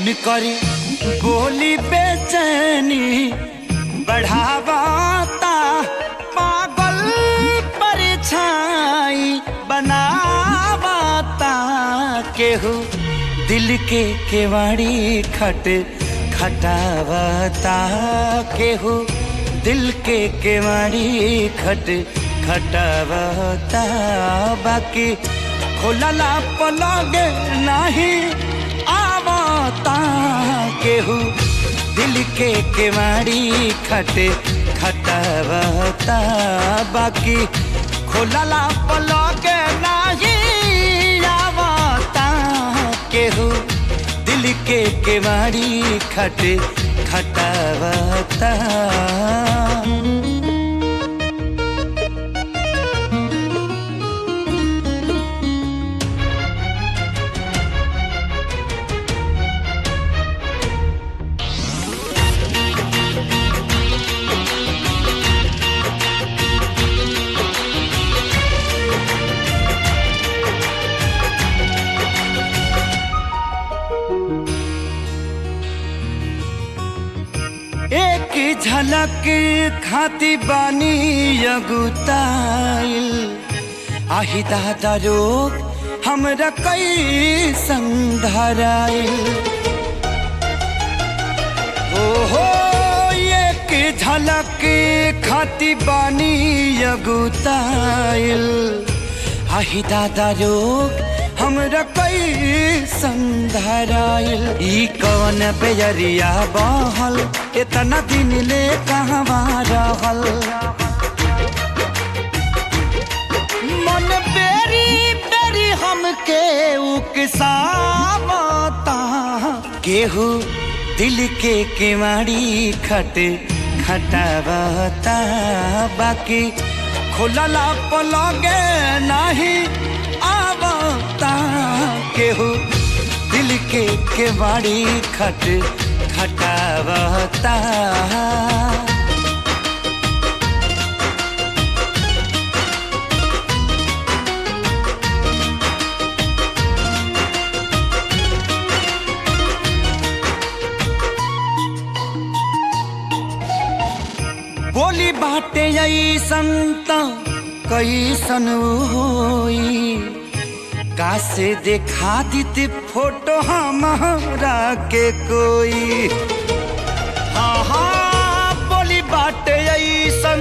उनकरी बोली बेचैनी बढ़ावाता, पागल परछाई बनावाता। केहू दिल के केवाड़ी खटावता, केहू दिल के केवाड़ी खटावता। बाकी खोलला पलग नहीं आवता, केहू दिल के केवाड़ी खटावता। बाकी खोलला पलग नहीं आवता, केहू दिल के केवाड़ी खटावता। एक झलक खाती बानी अगुताइल, आही दादा रोग हमरा कई संधराइल। ओहो एक झलक खाती बानी अगुताइल, आही दादा रोग हमरा कई संधराइल। ई कौन बेजरिया बहल इतना दिन ले कहवा रहल, मन बेरी बेरी हमके उकसावता। केहू दिल के केवाड़ी खटावता, बाकी खोलला पलगे नहीं आवता। केहू दिल के केवाड़ी खटावता। बोली बाटे ऐसन त कैसन होई, कासे देखा दीती फोटो हमारा के कोई। हाँ हाँ बोली बाटे ऐसन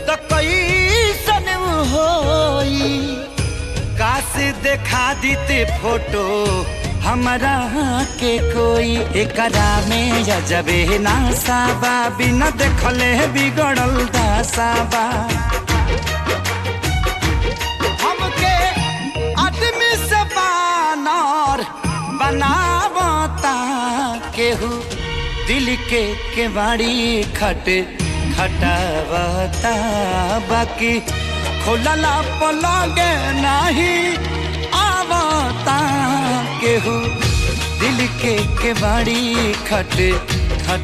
त कैसन होई, कासे देखा दीती फोटो हमारा के कोई। एकरा में जबे नासाबा, बिना देखले बिगड़ल दासाबा। हमके आदमी से बानर बनावता, केहू दिल के केवाड़ी खटावता। बाकी खोलला पलग नहीं आवता, केहू दिल के केवाड़ी खटावता।